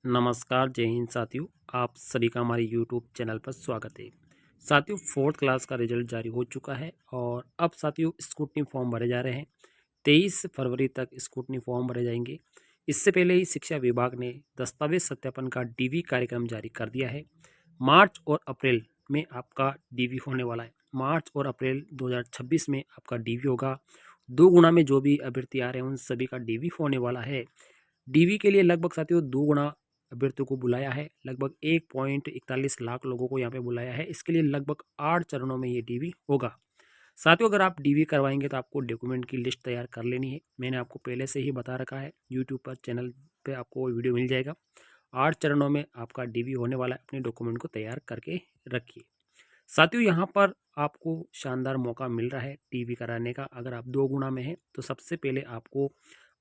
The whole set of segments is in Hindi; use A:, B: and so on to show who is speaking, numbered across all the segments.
A: नमस्कार, जय हिंद साथियों। आप सभी का हमारे यूट्यूब चैनल पर स्वागत है। साथियों, फोर्थ क्लास का रिजल्ट जारी हो चुका है और अब साथियों स्क्रूटनी फॉर्म भरे जा रहे हैं। 23 फरवरी तक स्क्रूटनी फॉर्म भरे जाएंगे। इससे पहले ही शिक्षा विभाग ने दस्तावेज सत्यापन का डीवी कार्यक्रम जारी कर दिया है। मार्च और अप्रैल में आपका डीवी होने वाला है। मार्च और अप्रैल 2026 में आपका डीवी होगा। 2 गुना में जो भी अभ्यर्थी आ रहे हैं उन सभी का डीवी होने वाला है। डीवी के लिए लगभग साथियों 2 गुना अभ्यर्थियों को बुलाया है। लगभग 1.41 लाख लोगों को यहाँ पे बुलाया है। इसके लिए लगभग 8 चरणों में ये डीवी होगा। साथियों, अगर आप डीवी करवाएंगे तो आपको डॉक्यूमेंट की लिस्ट तैयार कर लेनी है। मैंने आपको पहले से ही बता रखा है, यूट्यूब पर चैनल पे आपको वीडियो मिल जाएगा। 8 चरणों में आपका डीवी होने वाला है। अपने डॉक्यूमेंट को तैयार करके रखिए। साथियों, यहाँ पर आपको शानदार मौका मिल रहा है डीवी कराने का। अगर आप 2 गुना में हैं तो सबसे पहले आपको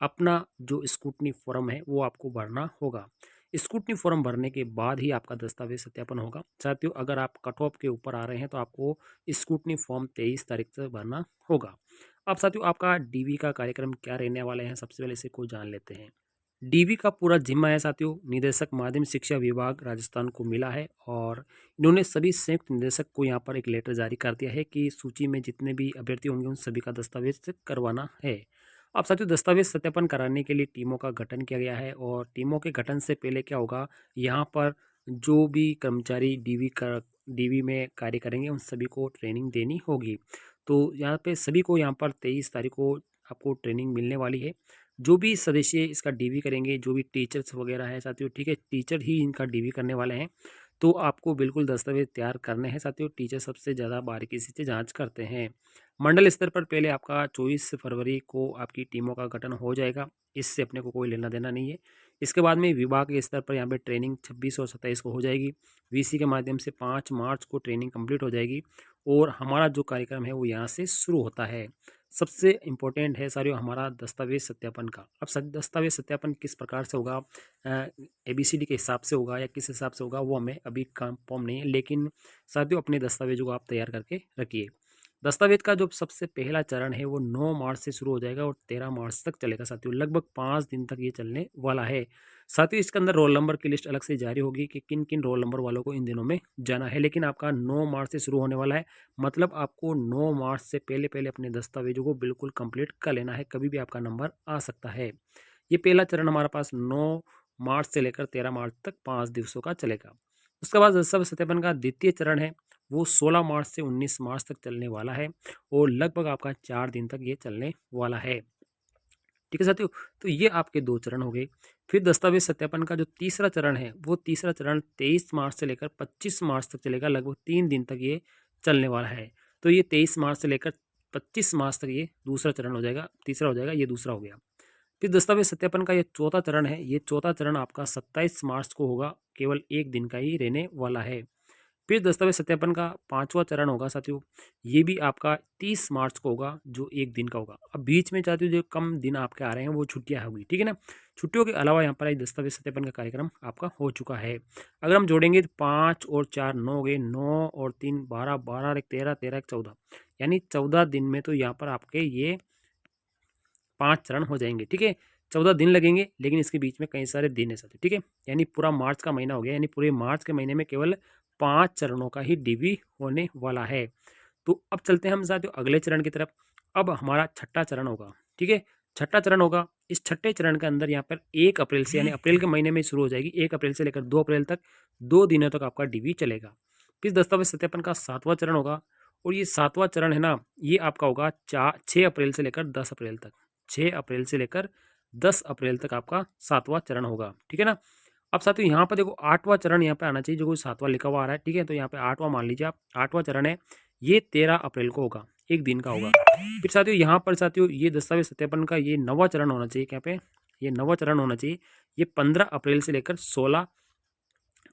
A: अपना जो स्क्रूटनी फॉर्म है वो आपको भरना होगा। स्क्रूटनी फॉर्म भरने के बाद ही आपका दस्तावेज सत्यापन होगा। साथियों, अगर आप कट ऑफ के ऊपर आ रहे हैं तो आपको स्क्रूटनी फॉर्म 23 तारीख से भरना होगा। अब साथियों, आपका डीवी का कार्यक्रम क्या रहने वाले हैं, सबसे पहले इसे को जान लेते हैं। डीवी का पूरा जिम्मा है साथियों निदेशक माध्यमिक शिक्षा विभाग राजस्थान को मिला है और इन्होंने सभी संयुक्त निदेशक को यहाँ पर एक लेटर जारी कर दिया है कि सूची में जितने भी अभ्यर्थी होंगे उन सभी का दस्तावेज करवाना है। अब साथियों, दस्तावेज सत्यापन कराने के लिए टीमों का गठन किया गया है और टीमों के गठन से पहले क्या होगा, यहाँ पर जो भी कर्मचारी डीवी में कार्य करेंगे उन सभी को ट्रेनिंग देनी होगी। तो यहाँ पे सभी को यहाँ पर 23 तारीख को आपको ट्रेनिंग मिलने वाली है। जो भी सदस्य इसका डीवी करेंगे, जो भी टीचर्स वगैरह है साथियों, ठीक है, टीचर ही इनका डीवी करने वाले हैं। तो आपको बिल्कुल दस्तावेज तैयार करने हैं साथियों। टीचर सबसे ज़्यादा बारीकी से जांच करते हैं। मंडल स्तर पर पहले आपका 24 फरवरी को आपकी टीमों का गठन हो जाएगा। इससे अपने को कोई लेना देना नहीं है। इसके बाद में विभाग के स्तर पर यहाँ पे ट्रेनिंग 26 और 27 को हो जाएगी। वीसी के माध्यम से 5 मार्च को ट्रेनिंग कंप्लीट हो जाएगी और हमारा जो कार्यक्रम है वो यहाँ से शुरू होता है। सबसे इम्पोर्टेंट है साथियों हमारा दस्तावेज सत्यापन का। अब दस्तावेज सत्यापन किस प्रकार से होगा, ABCD के हिसाब से होगा या किस हिसाब से होगा वो हमें अभी कंफर्म नहीं है, लेकिन साथियों अपने दस्तावेजों को आप तैयार करके रखिए। दस्तावेज का जो सबसे पहला चरण है वो 9 मार्च से शुरू हो जाएगा और 13 मार्च तक चलेगा साथियों। लगभग 5 दिन तक ये चलने वाला है। साथियों, इसके अंदर रोल नंबर की लिस्ट अलग से जारी होगी कि किन किन रोल नंबर वालों को इन दिनों में जाना है, लेकिन आपका 9 मार्च से शुरू होने वाला है। मतलब आपको 9 मार्च से पहले पहले अपने दस्तावेजों को बिल्कुल कंप्लीट कर लेना है, कभी भी आपका नंबर आ सकता है। ये पहला चरण हमारे पास 9 मार्च से लेकर 13 मार्च तक 5 दिवसों का चलेगा। उसके बाद दस्तावेज सत्यापन का द्वितीय चरण है वो 16 मार्च से 19 मार्च तक चलने वाला है और लगभग आपका 4 दिन तक ये चलने वाला है। ठीक है साथियों, तो ये आपके 2 चरण हो गए। फिर दस्तावेज सत्यापन का जो तीसरा चरण है वो तीसरा चरण 23 मार्च से लेकर 25 मार्च तक चलेगा। लगभग 3 दिन तक ये चलने वाला है। तो ये 23 मार्च से लेकर 25 मार्च तक ये दूसरा चरण हो जाएगा, तीसरा हो जाएगा, ये दूसरा हो गया। फिर दस्तावेज सत्यापन का ये चौथा चरण है। ये चौथा चरण आपका 27 मार्च को होगा, केवल 1 दिन का ही रहने वाला है। फिर दस्तावेज सत्यापन का 5वां चरण होगा साथियों, ये भी आपका 30 मार्च को होगा, जो 1 दिन का होगा। अब बीच में साथियों जो कम दिन आपके आ रहे हैं वो छुट्टियां होगी, ठीक है ना। छुट्टियों के अलावा यहाँ पर दस्तावेज सत्यापन का कार्यक्रम आपका हो चुका है। अगर हम जोड़ेंगे तो 5 और 4 9 हो गए, 9 और 3 12, 12 और 1 13, 13 एक 14, यानी 14 दिन में तो यहाँ पर आपके ये 5 चरण हो जाएंगे, ठीक है। 14 दिन लगेंगे, लेकिन इसके बीच में कई सारे दिन है साथियों, ठीक है। यानी पूरा मार्च का महीना हो गया, यानी पूरे मार्च के महीने में केवल 5 चरणों का ही डीवी होने वाला है। तो अब चलते हैं हम साथियों अगले चरण की तरफ। अब हमारा छठा चरण होगा, ठीक है। छठा चरण होगा। इस छठे चरण के अंदर यहाँ पर 1 अप्रैल से, यानी अप्रैल के महीने में शुरू हो जाएगी। 1 अप्रैल से लेकर 2 अप्रैल तक 2 दिनों तक आपका डीवी चलेगा। फिर दस्तावेज सत्यापन का 7वां चरण होगा और ये 7वां चरण है ना, ये आपका होगा 6 अप्रैल से लेकर 10 अप्रैल तक। 6 अप्रैल से लेकर 10 अप्रैल तक आपका 7वां चरण होगा, ठीक है ना। अब साथियों यहाँ पर देखो 8वां चरण यहाँ पे आना चाहिए, जो कोई 7वां लिखा हुआ आ रहा है, ठीक है। तो यहाँ पे 8वां मान लीजिए आप। 8वां चरण है, ये 13 अप्रैल को होगा, 1 दिन का होगा। फिर साथियों यहाँ पर साथियों ये दस्तावेज सत्यापन का ये 9वां चरण होना चाहिए। यहाँ पे ये 9वां चरण होना चाहिए। ये 15 अप्रैल से लेकर 16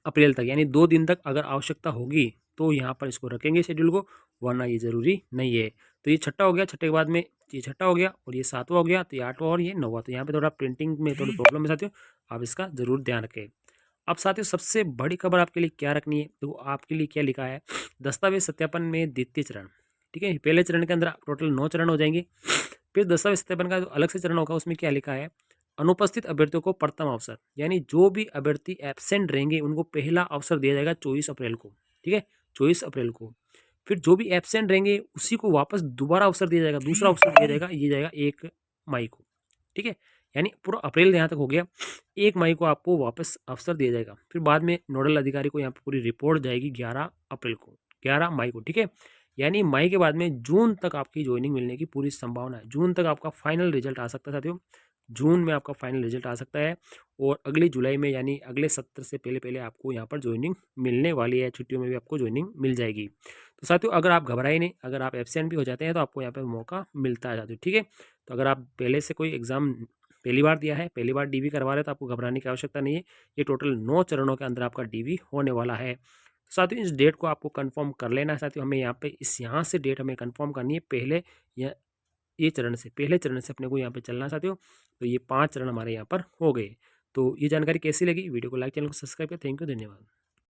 A: अप्रैल तक, यानी 2 दिन तक अगर आवश्यकता होगी तो यहाँ पर इसको रखेंगे शेड्यूल को, वरना ये जरूरी नहीं है। तो ये छठा हो गया, छठे के बाद में ये छठा हो गया और ये 7वां हो गया, तो ये 8वां और ये 9वां। तो यहाँ पे थोड़ा प्रिंटिंग में थोड़ी प्रॉब्लम है साथियों, आप इसका जरूर ध्यान रखें। अब साथियों सबसे बड़ी खबर आपके लिए क्या रखनी है, तो आपके लिए क्या लिखा है, दस्तावेज सत्यापन में द्वितीय चरण, ठीक है। पहले चरण के अंदर टोटल 9 चरण हो जाएंगे। फिर दस्तावेज सत्यापन का जो अलग से चरण होगा उसमें क्या लिखा है, अनुपस्थित अभ्यर्थियों को प्रथम अवसर, यानी जो भी अभ्यर्थी एब्सेंट रहेंगे उनको पहला अवसर दिया जाएगा 24 अप्रैल को। ठीक है, 24 अप्रैल को। फिर जो भी एब्सेंट रहेंगे उसी को वापस दोबारा अवसर दिया जाएगा, दूसरा अवसर दिया जाएगा, ये जाएगा 1 मई को। ठीक है, यानी पूरा अप्रैल यहाँ तक हो गया। 1 मई को आपको वापस अवसर दिया जाएगा। फिर बाद में नोडल अधिकारी को यहाँ पर पूरी रिपोर्ट जाएगी 11 अप्रैल को, 11 मई को। ठीक है, यानी मई के बाद में जून तक आपकी ज्वाइनिंग मिलने की पूरी संभावना है। जून तक आपका फाइनल रिजल्ट आ सकता है साथियों, जून में आपका फाइनल रिजल्ट आ सकता है। और अगली जुलाई में यानी अगले सत्र से पहले पहले आपको यहाँ पर ज्वाइनिंग मिलने वाली है। छुट्टियों में भी आपको ज्वाइनिंग मिल जाएगी। तो साथियों अगर आप घबराए नहीं, अगर आप एब्सेंट भी हो जाते हैं तो आपको यहाँ पर मौका मिलता है साथियों। ठीक है, तो अगर आप पहले से कोई एग्जाम पहली बार दिया है, पहली बार डीवी करवा रहे हैं, तो आपको घबराने की आवश्यकता नहीं है। ये टोटल 9 चरणों के अंदर आपका डीवी होने वाला है। तो साथियों इस डेट को आपको कंफर्म कर लेना है साथियों। हमें यहाँ पे यहाँ से डेट हमें कंफर्म करनी है पहले, या पहले चरण से अपने को यहाँ पे चलना है साथियों। तो ये 5 चरण हमारे यहाँ पर हो गए। तो ये जानकारी कैसी लगी, वीडियो को लाइक, चैनल को सब्सक्राइब करें। थैंक यू, धन्यवाद।